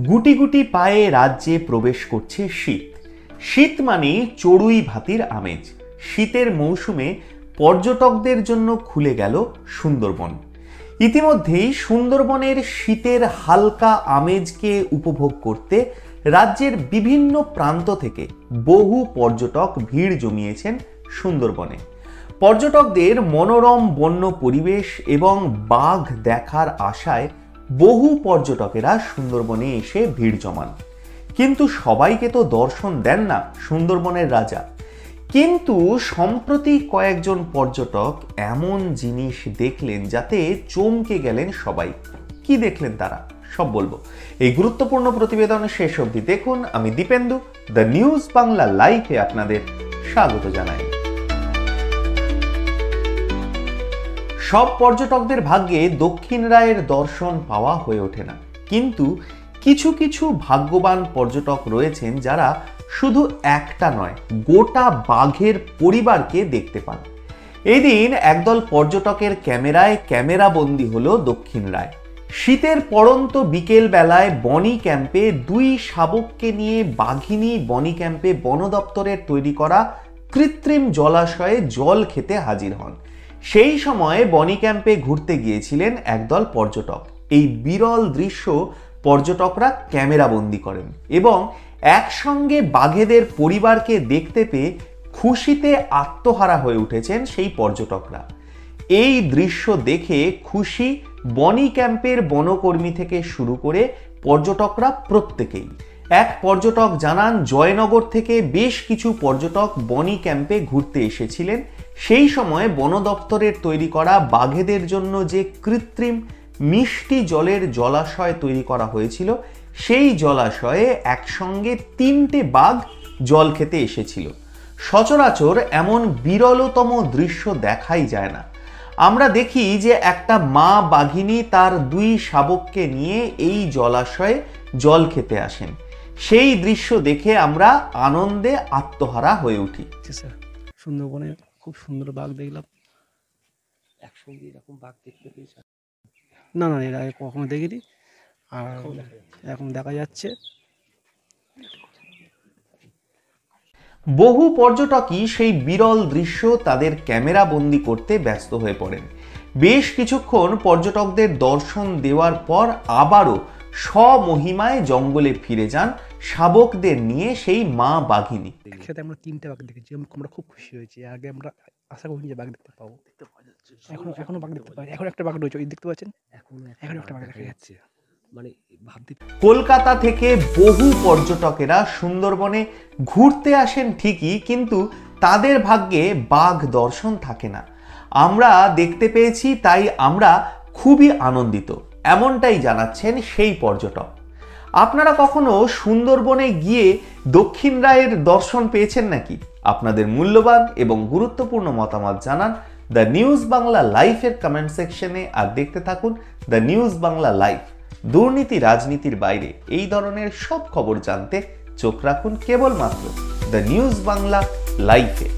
গুটি গুটি পায়ে রাজ্যে প্রবেশ করছে শীত। শীত মানে চড়ুই ভাতির আমেজ। শীতের মৌসুমে পর্যটকদের জন্য খুলে গেল সুন্দরবন। ইতিমধ্যেই সুন্দরবনের শীতের হালকা আমেজকে উপভোগ করতে রাজ্যের বিভিন্ন প্রান্ত থেকে বহু পর্যটক ভিড় জমিয়েছেন সুন্দরবনে। পর্যটকদের মনোরম বন্য পরিবেশ এবং বাঘ দেখার আশায় বহু পর্যটকেরা সুন্দরবনে এসে ভিড় জমান। কিন্তু সবাইকে তো দর্শন দেন না সুন্দরবনের রাজা। কিন্তু সম্প্রতি কয়েকজন পর্যটক এমন জিনিস দেখলেন যাতে চমকে গেলেন সবাই। কি দেখলেন তারা সব বলবো এই গুরুত্বপূর্ণ প্রতিবেদন শেষ অবধি দেখুন। আমি দীপেন্দু, দ্য নিউজ বাংলা লাইভে আপনাদের স্বাগত জানাই। সব পর্যটকদের ভাগ্যে দক্ষিণ রায়ের দর্শন পাওয়া হয়ে ওঠে না, কিন্তু কিছু কিছু ভাগ্যবান পর্যটক রয়েছেন যারা শুধু একটা নয়, গোটা বাঘের পরিবারকে দেখতে পান। এই দিন একদল পর্যটকের ক্যামেরাবন্দি হলো দক্ষিণ রায়। শীতের পড়ন্ত বিকেল বেলায় বনি ক্যাম্পে দুই শাবককে নিয়ে বাঘিনী বনি ক্যাম্পে বন দপ্তরের তৈরি করা কৃত্রিম জলাশয়ে জল খেতে হাজির হন। সেই সময় বনি ক্যাম্পে ঘুরতে গিয়েছিলেন একদল পর্যটক। এই বিরল দৃশ্য পর্যটকরা ক্যামেরাবন্দি করেন এবং একসঙ্গে বাঘেদের পরিবারকে দেখতে পেয়ে খুশিতে আত্মহারা হয়ে উঠেছেন সেই পর্যটকরা। এই দৃশ্য দেখে খুশি বনি ক্যাম্পের বনকর্মী থেকে শুরু করে পর্যটকরা প্রত্যেকেই। এক পর্যটক জানান, জয়নগর থেকে বেশ কিছু পর্যটক বনি ক্যাম্পে ঘুরতে এসেছিলেন। সেই সময় বন দপ্তরের তৈরি করা বাঘেদের জন্য যে কৃত্রিম মিষ্টি জলের জলাশয় তৈরি করা হয়েছিল, সেই জলাশয়ে একসঙ্গে 3টে বাঘ জল খেতে এসেছিল। সচরাচর এমন বিরলতম দৃশ্য দেখাই যায় না। আমরা দেখি যে একটা মা বাঘিনী তার 2 শাবককে নিয়ে এই জলাশয়ে জল খেতে আসেন। সেই দৃশ্য দেখে আমরা আনন্দে আত্মহারা হয়ে উঠি। সুন্দরবনে খুব সুন্দর বাঘ দেখলাম। একসঙ্গে এরকম বাঘ দেখতে পেয়েছি? না, এর আগে কখনো দেখিনি, আর এখন দেখা যাচ্ছে। বহু পর্যটকই সেই বিরল দৃশ্য তাদের ক্যামেরা বন্দি করতে ব্যস্ত হয়ে পড়েন। বেশ কিছুক্ষণ পর্যটকদের দর্শন দেওয়ার পর আবারও স্বমহিমায় জঙ্গলে ফিরে যান শাবকদের নিয়ে সেই মা বাঘিনী। একসাথে আমরা 3টে বাঘ দেখেছি, আমরা খুব খুশি হয়েছি। আগে আমরা আশা করিনি যে বাঘ দেখতে পাবো। এখনো বাঘ দেখতে পাই। এখন একটা বাঘ রয়েছে, ওই দেখতে পাচ্ছেন, এখন একটা বাঘ দেখা যাচ্ছে। মানে ভাবতে, কলকাতা থেকে বহু পর্যটকেরা সুন্দরবনে ঘুরতে আসেন ঠিকই, কিন্তু তাদের ভাগ্যে বাঘ দর্শন থাকে না। আমরা দেখতে পেয়েছি, তাই আমরা খুবই আনন্দিত, এমনটাই জানাচ্ছেন সেই পর্যটক। আপনারা কখনো সুন্দরবনে গিয়ে দক্ষিণ রায়ের দর্শন পেয়েছেন নাকি? আপনাদের মূল্যবান এবং গুরুত্বপূর্ণ মতামত জানান দ্য নিউজ বাংলা লাইভের কমেন্ট সেকশনে। আর দেখতে থাকুন দ্য নিউজ বাংলা লাইভ। দুর্নীতি রাজনীতির বাইরে এই ধরনের সব খবর জানতে চোখ রাখুন কেবলমাত্র দ্য নিউজ বাংলা লাইভে।